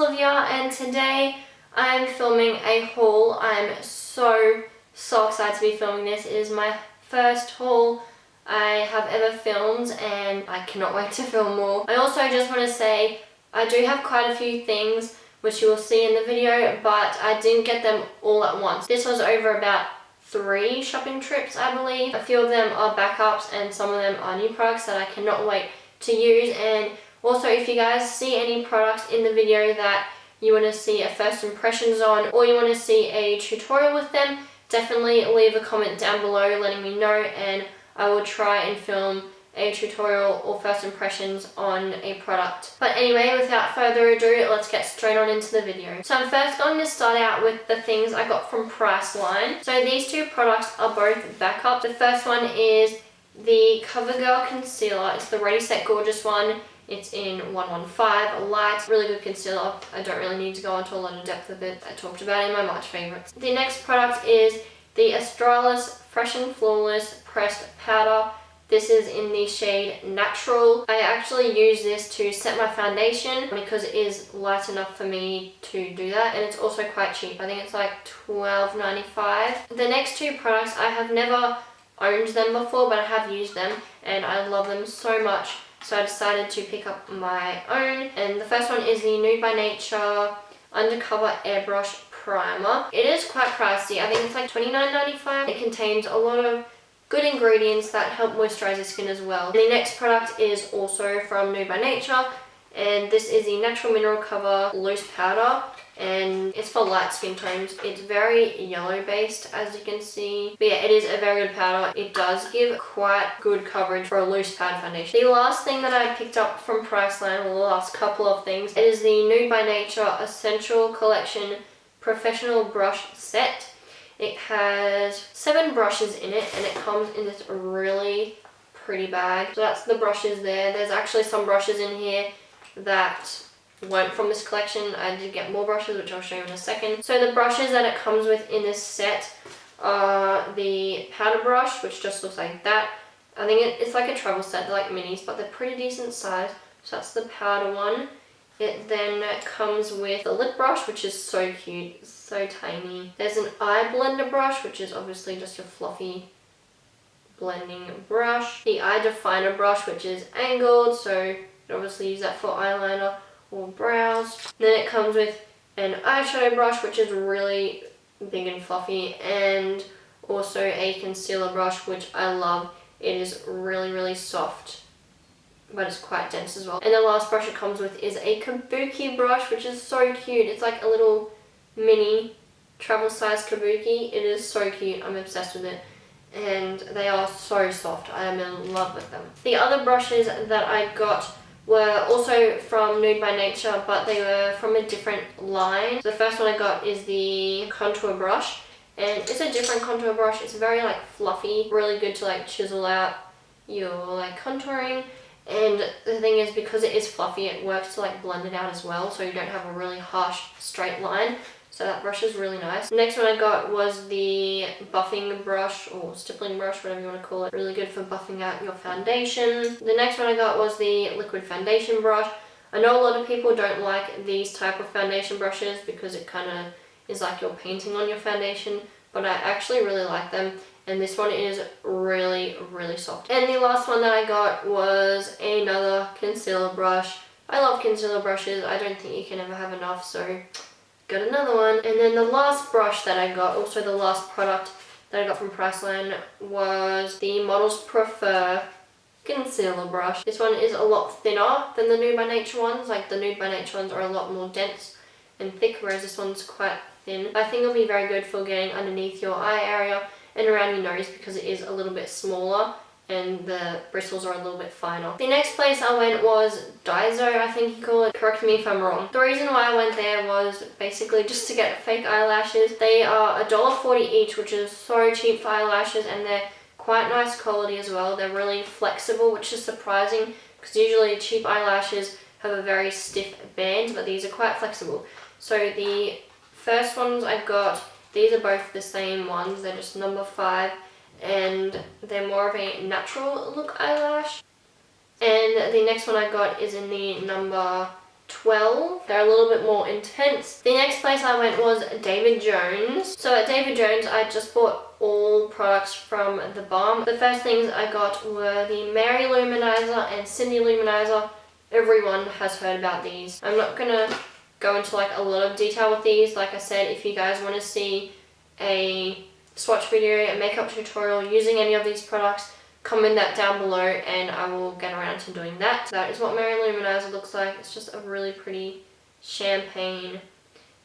Olivia and today I'm filming a haul. I'm so excited to be filming this. It is my first haul I have ever filmed and I cannot wait to film more. I also just want to say I do have quite a few things which you will see in the video, but I didn't get them all at once. This was over about 3 shopping trips, I believe. A few of them are backups and some of them are new products that I cannot wait to use. And also, if you guys see any products in the video that you want to see a first impressions on, or you want to see a tutorial with them, definitely leave a comment down below letting me know, and I will try and film a tutorial or first impressions on a product. But anyway, without further ado, let's get straight on into the video. So I'm first going to start out with the things I got from Priceline. So these two products are both backup. The first one is the CoverGirl Concealer. It's the Ready Set Gorgeous one. It's in 115, a light, really good concealer. I don't really need to go into a lot of depth with it. I talked about it in my March favourites. The next product is the Australis Fresh and Flawless Pressed Powder. This is in the shade Natural. I actually use this to set my foundation because it is light enough for me to do that, and it's also quite cheap. I think it's like $12.95. The next two products, I have never owned them before, but I have used them and I love them so much. So I decided to pick up my own, and the first one is the Nude by Nature Undercover Airbrush Primer. It is quite pricey. I think it's like $29.95. It contains a lot of good ingredients that help moisturize your skin as well. And the next product is also from Nude by Nature, and this is the Natural Mineral Cover Loose Powder, and it's for light skin tones. It's very yellow based, as you can see, but yeah, it is a very good powder. It does give quite good coverage for a loose powder foundation. The last thing that I picked up from Priceline, or the last couple of things, it is the Nude by Nature Essential Collection Professional Brush Set. It has 7 brushes in it, and it comes in this really pretty bag. So that's the brushes there. There's actually some brushes in here that weren't from this collection. I did get more brushes, which I'll show you in a second. So the brushes that it comes with in this set are the powder brush, which just looks like that. I think it's like a travel set. They're like minis, but they're pretty decent size. So that's the powder one. It then comes with the lip brush, which is so cute. It's so tiny. There's an eye blender brush, which is obviously just a fluffy blending brush. The eye definer brush, which is angled, so you can obviously use that for eyeliner or brows. Then it comes with an eyeshadow brush, which is really big and fluffy, and also a concealer brush, which I love. It is really soft, but it's quite dense as well. And the last brush it comes with is a kabuki brush, which is so cute. It's like a little mini travel size kabuki. It is so cute. I'm obsessed with it. And they are so soft. I am in love with them. The other brushes that I got were also from Nude by Nature, but they were from a different line. The first one I got is the contour brush, and it's a different contour brush. It's very like fluffy, really good to like chisel out your like contouring. And the thing is, because it is fluffy, it works to like blend it out as well, so you don't have a really harsh straight line. So that brush is really nice. The next one I got was the buffing brush, or stippling brush, whatever you want to call it. Really good for buffing out your foundation. The next one I got was the liquid foundation brush. I know a lot of people don't like these type of foundation brushes because it kind of is like you're painting on your foundation, but I actually really like them. And this one is really soft. And the last one that I got was another concealer brush. I love concealer brushes. I don't think you can ever have enough, so got another one. And then the last brush that I got, also the last product that I got from Priceline, was the Models Prefer concealer brush. This one is a lot thinner than the Nude by Nature ones. Like the Nude by Nature ones are a lot more dense and thick, whereas this one's quite thin. I think it'll be very good for getting underneath your eye area and around your nose because it is a little bit smaller and the bristles are a little bit finer. The next place I went was Daiso, I think you call it. Correct me if I'm wrong. The reason why I went there was basically just to get fake eyelashes. They are $1.40 each, which is so cheap for eyelashes, and they're quite nice quality as well. They're really flexible, which is surprising because usually cheap eyelashes have a very stiff band, but these are quite flexible. So the first ones I got, these are both the same ones. They're just number 5. And they're more of a natural look eyelash. And the next one I got is in the number 12. They're a little bit more intense. The next place I went was David Jones. So at David Jones, I just bought all products from the Balm. The first things I got were the Mary Luminizer and Cindy Luminizer. Everyone has heard about these. I'm not gonna go into like a lot of detail with these. Like I said, if you guys want to see a swatch video, a makeup tutorial using any of these products, comment that down below and I will get around to doing that. That is what Mary Luminizer looks like. It's just a really pretty champagne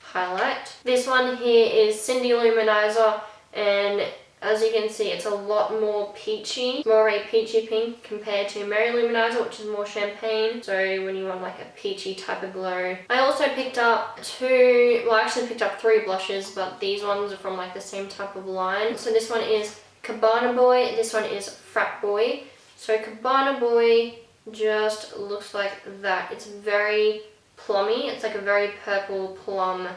highlight. This one here is Cindy Luminizer, and as you can see, it's a lot more peachy, more a peachy pink compared to Mary Luminizer, which is more champagne. So when you want like a peachy type of glow. I also picked up I actually picked up 3 blushes, but these ones are from like the same type of line. So this one is Cabana Boy, this one is Frat Boy. So Cabana Boy just looks like that. It's very plummy. It's like a very purple plum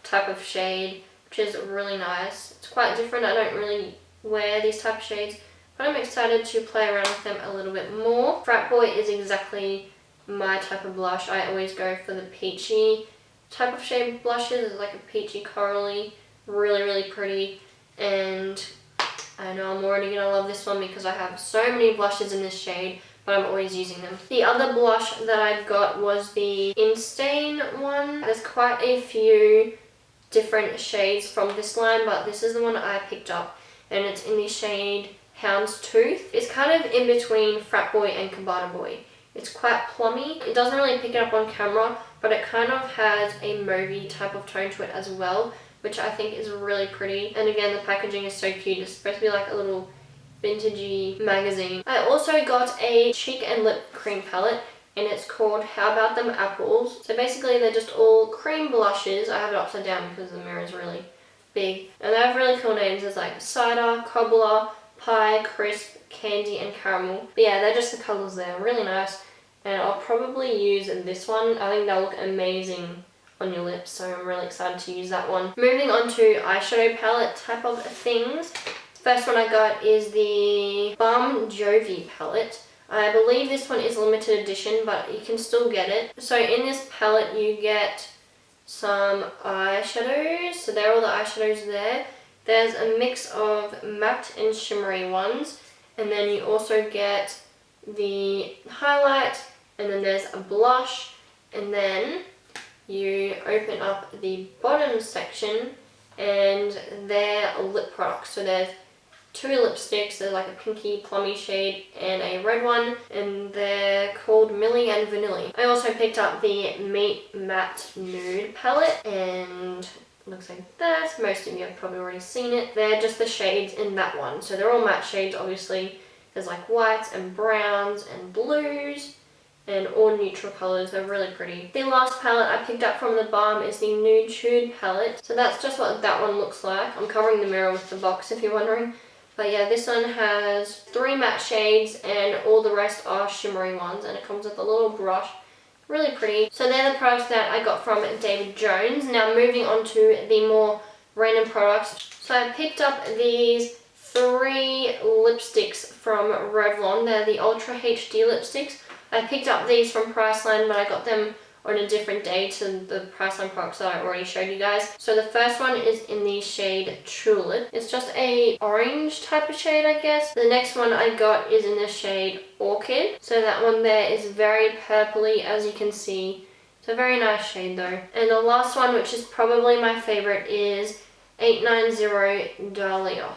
type of shade, which is really nice. It's quite different. I don't really wear these type of shades, but I'm excited to play around with them a little bit more. Frat Boy is exactly my type of blush. I always go for the peachy type of shade blushes. It's like a peachy corally, really, really pretty. And I know I'm already gonna love this one because I have so many blushes in this shade, but I'm always using them. The other blush that I got was the Insane one. There's quite a few different shades from this line, but this is the one I picked up, and it's in the shade Houndstooth. It's kind of in between Frat Boy and Cabana Boy. It's quite plummy. It doesn't really pick it up on camera, but it kind of has a mauvey type of tone to it as well, which I think is really pretty. And again, the packaging is so cute. It's supposed to be like a little vintagey magazine. I also got a cheek and lip cream palette, and it's called How About Them Apples. So basically they're just all cream blushes. I have it upside down because the mirror is really big. And they have really cool names. There's like cider, cobbler, pie, crisp, candy, and caramel. But yeah, they're just the colours there. Really nice. And I'll probably use this one. I think they'll look amazing on your lips, so I'm really excited to use that one. Moving on to eyeshadow palette type of things. The first one I got is the Balm Jovi palette. I believe this one is limited edition, but you can still get it. So in this palette you get some eyeshadows. So there are all the eyeshadows there. There's a mix of matte and shimmery ones. And then you also get the highlight, and then there's a blush, and then you open up the bottom section and they're lip products. So there's 2 lipsticks. There's like a pinky plummy shade and a red one, and they're called Millie and Vanilli. I also picked up the Meet Matte Nude palette, and it looks like that. Most of you have probably already seen it. They're just the shades in that one. So they're all matte shades, obviously. There's like whites and browns and blues and all neutral colours. They're really pretty. The last palette I picked up from the Balm is the Nude palette. So that's just what that one looks like. I'm covering the mirror with the box if you're wondering. But yeah, this one has 3 matte shades and all the rest are shimmery ones, and it comes with a little brush. Really pretty. So they're the products that I got from David Jones. Now moving on to the more random products. So I picked up these 3 lipsticks from Revlon. They're the Ultra HD lipsticks. I picked up these from Priceline, but I got them on a different day to the Priceline products that I already showed you guys. So the first one is in the shade Tulip. It's just a orange type of shade, I guess. The next one I got is in the shade Orchid. So that one there is very purpley, as you can see. It's a very nice shade though. And the last one, which is probably my favorite, is 890 Dahlia.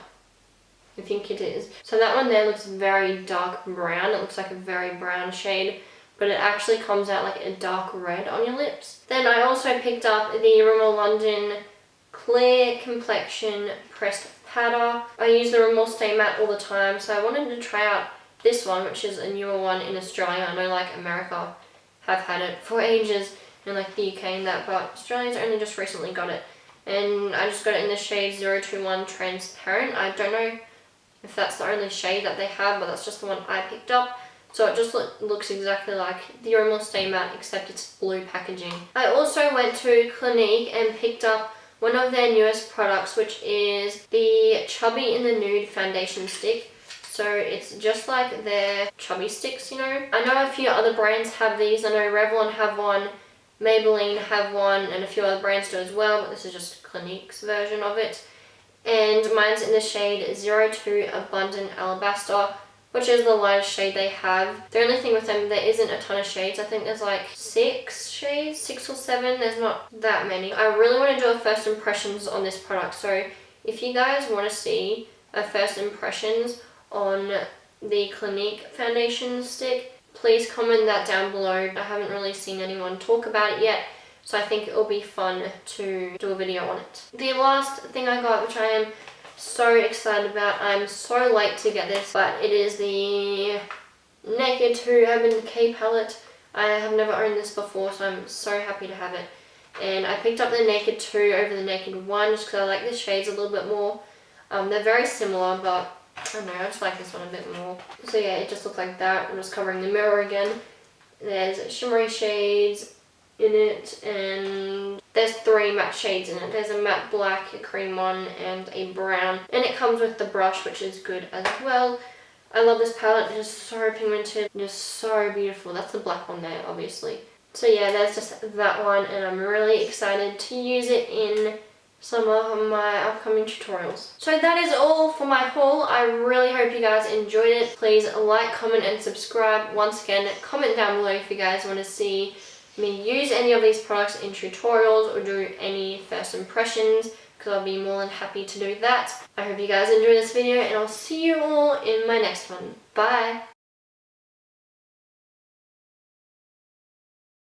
I think it is. So that one there looks very dark brown. It looks like a very brown shade, but it actually comes out like a dark red on your lips. Then I also picked up the Rimmel London Clear Complexion Pressed Powder. I use the Rimmel Stay Matte all the time, so I wanted to try out this one, which is a newer one in Australia. I know like America have had it for ages, and like the UK and that, but Australia's only just recently got it. And I just got it in the shade 021 Transparent. I don't know if that's the only shade that they have, but that's just the one I picked up. So it just looks exactly like the Rimmel Stay Matte, except it's blue packaging. I also went to Clinique and picked up one of their newest products, which is the Chubby in the Nude Foundation Stick. So it's just like their chubby sticks, you know. I know a few other brands have these. I know Revlon have one, Maybelline have one and a few other brands do as well, but this is just Clinique's version of it. And mine's in the shade 02 Abundant Alabaster, which is the lightest shade they have. The only thing with them, there isn't a ton of shades. I think there's like 6 shades, 6 or 7. There's not that many. I really want to do a first impressions on this product. So if you guys want to see a first impressions on the Clinique foundation stick, please comment that down below. I haven't really seen anyone talk about it yet, so I think it will be fun to do a video on it. The last thing I got, which I am so excited about, I'm so late to get this, but it is the Naked 2 Urban Decay palette. I have never owned this before, so I'm so happy to have it. And I picked up the Naked 2 over the Naked 1 just because I like the shades a little bit more. They're very similar, but I don't know, I just like this one a bit more. So yeah, it just looks like that. I'm just covering the mirror again. There's shimmery shades in it, and there's 3 matte shades in it. There's a matte black, a cream one, and a brown. And it comes with the brush, which is good as well. I love this palette. It's just so pigmented, just so beautiful. That's the black one there, obviously. So yeah, there's just that one, and I'm really excited to use it in some of my upcoming tutorials. So that is all for my haul. I really hope you guys enjoyed it. Please like, comment, and subscribe. Once again, comment down below if you guys want to see me use any of these products in tutorials or do any first impressions, because I'll be more than happy to do that. I hope you guys enjoyed this video, and I'll see you all in my next one. Bye!